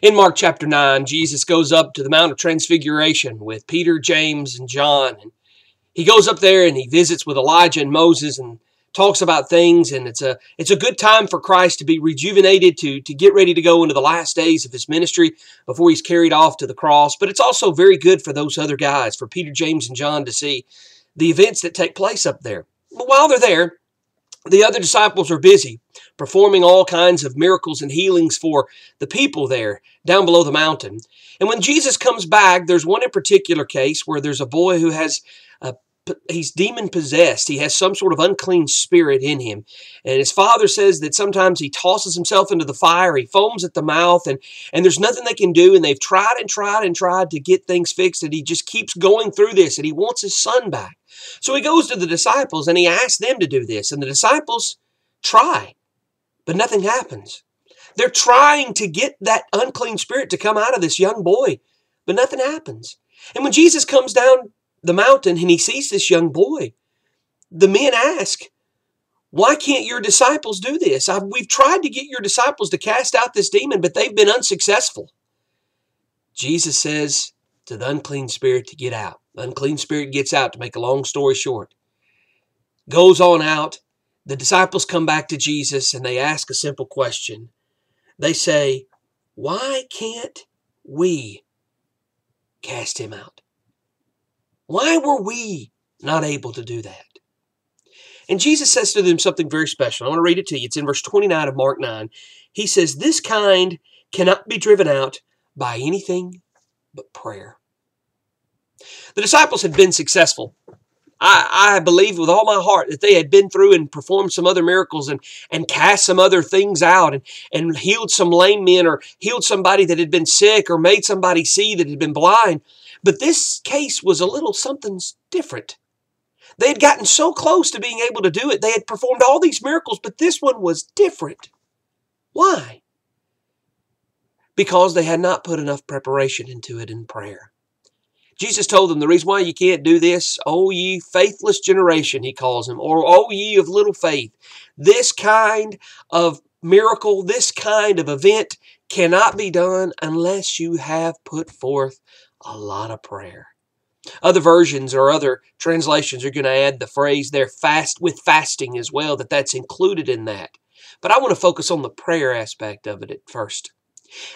In Mark chapter 9, Jesus goes up to the Mount of Transfiguration with Peter, James, and John. And he goes up there and he visits with Elijah and Moses and talks about things. And it's a good time for Christ to be rejuvenated, to get ready to go into the last days of his ministry before he's carried off to the cross. But it's also very good for those other guys, for Peter, James, and John, to see the events that take place up there. But while they're there, the other disciples are busy performing all kinds of miracles and healings for the people there down below the mountain. And when Jesus comes back, there's one in particular case where there's a boy who has he's demon possessed. He has some sort of unclean spirit in him. And his father says that sometimes he tosses himself into the fire. He foams at the mouth and there's nothing they can do. And they've tried and tried and tried to get things fixed. And he just keeps going through this and he wants his son back. So he goes to the disciples and he asks them to do this. And the disciples try, but nothing happens. They're trying to get that unclean spirit to come out of this young boy, but nothing happens. And when Jesus comes down the mountain and he sees this young boy, the men ask, why can't your disciples do this? We've tried to get your disciples to cast out this demon, but they've been unsuccessful. Jesus says to the unclean spirit to get out. The unclean spirit gets out, to make a long story short. Goes on out. The disciples come back to Jesus and they ask a simple question. They say, why can't we cast him out? Why were we not able to do that? And Jesus says to them something very special. I want to read it to you. It's in verse 29 of Mark 9. He says, this kind cannot be driven out by anything but prayer. The disciples had been successful. I believe with all my heart that they had been through and performed some other miracles and cast some other things out and healed some lame men or healed somebody that had been sick or made somebody see that had been blind. But this case was a little something different. They had gotten so close to being able to do it. They had performed all these miracles, but this one was different. Why? Because they had not put enough preparation into it in prayer. Jesus told them the reason why you can't do this, O ye faithless generation, he calls them, or O ye of little faith. This kind of miracle, this kind of event cannot be done unless you have put forth a lot of prayer. Other versions or other translations are going to add the phrase there, fast with fasting as well, that's included in that. But I want to focus on the prayer aspect of it at first.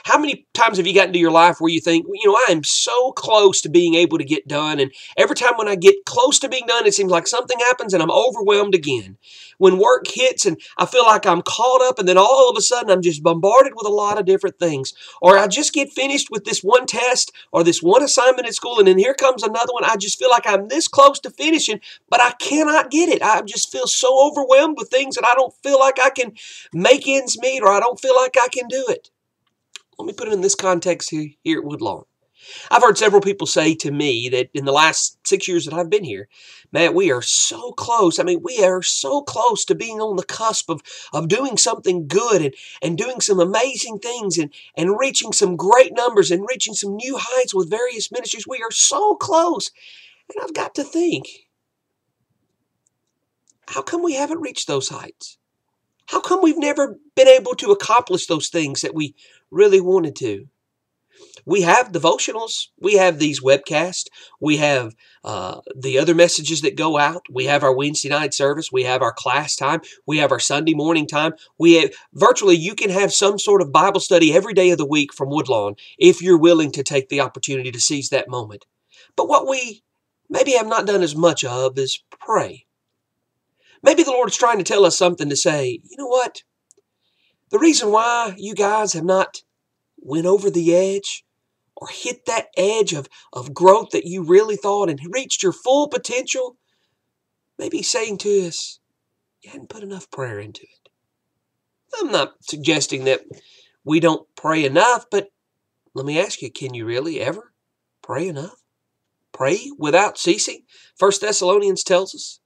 How many times have you gotten into your life where you think, I am so close to being able to get done, and every time when I get close to being done, it seems like something happens and I'm overwhelmed again. When work hits and I feel like I'm caught up, and then all of a sudden I'm just bombarded with a lot of different things. Or I just get finished with this one test or this one assignment at school, and then here comes another one. I just feel like I'm this close to finishing, but I cannot get it. I just feel so overwhelmed with things that I don't feel like I can make ends meet, or I don't feel like I can do it. Let me put it in this context here at Woodlawn. I've heard several people say to me that in the last 6 years that I've been here, man, we are so close. We are so close to being on the cusp of doing something good and doing some amazing things and reaching some great numbers and reaching some new heights with various ministries. We are so close. And I've got to think, how come we haven't reached those heights? How come we've never been able to accomplish those things that we really wanted to? We have devotionals. We have these webcasts. We have the other messages that go out. We have our Wednesday night service. We have our class time. We have our Sunday morning time. Virtually, you can have some sort of Bible study every day of the week from Woodlawn if you're willing to take the opportunity to seize that moment. But what we maybe have not done as much of is pray. Maybe the Lord is trying to tell us something to say, you know what? The reason why you guys have not went over the edge or hit that edge of growth that you really thought and reached your full potential, maybe He's saying to us, you hadn't put enough prayer into it. I'm not suggesting that we don't pray enough, but let me ask you, can you really ever pray enough? Pray without ceasing? 1 Thessalonians tells us.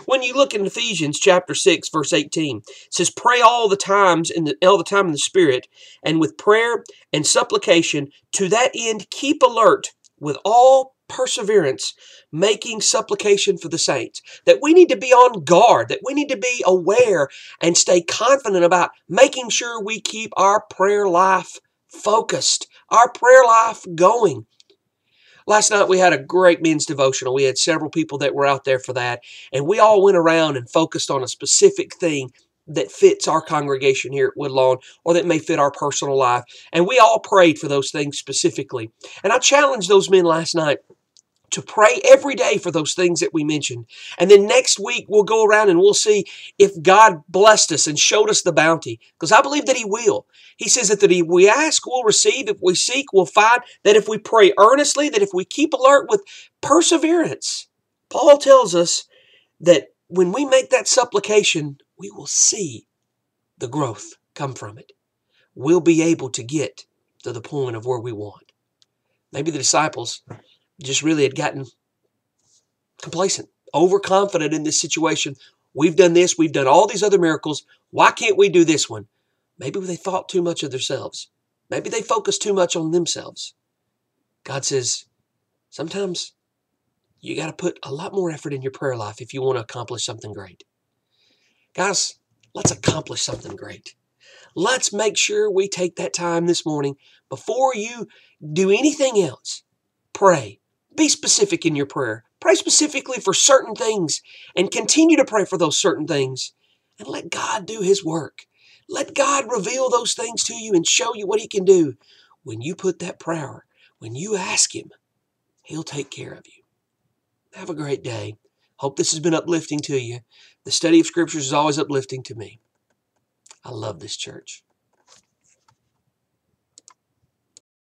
When you look in Ephesians chapter 6, verse 18, it says, pray all the time in the Spirit, and with prayer and supplication, to that end keep alert with all perseverance, making supplication for the saints. That we need to be on guard, that we need to be aware and stay confident about making sure we keep our prayer life focused, our prayer life going. Last night we had a great men's devotional. We had several people that were out there for that, and we all went around and focused on a specific thing that fits our congregation here at Woodlawn or that may fit our personal life. And we all prayed for those things specifically. And I challenged those men last night to pray every day for those things that we mentioned. And then next week we'll go around and we'll see if God blessed us and showed us the bounty. Because I believe that He will. He says that if we ask, we'll receive. If we seek, we'll find. That if we pray earnestly, that if we keep alert with perseverance. Paul tells us that when we make that supplication, we will see the growth come from it. We'll be able to get to the point of where we want. Maybe the disciples just really had gotten complacent, overconfident in this situation. We've done this. We've done all these other miracles. Why can't we do this one? Maybe they thought too much of themselves. Maybe they focused too much on themselves. God says, sometimes you got to put a lot more effort in your prayer life if you want to accomplish something great. Guys, let's accomplish something great. Let's make sure we take that time this morning before you do anything else. Pray. Be specific in your prayer. Pray specifically for certain things and continue to pray for those certain things. And let God do His work. Let God reveal those things to you and show you what He can do. When you put that prayer, when you ask Him, He'll take care of you. Have a great day. Hope this has been uplifting to you. The study of Scriptures is always uplifting to me. I love this church.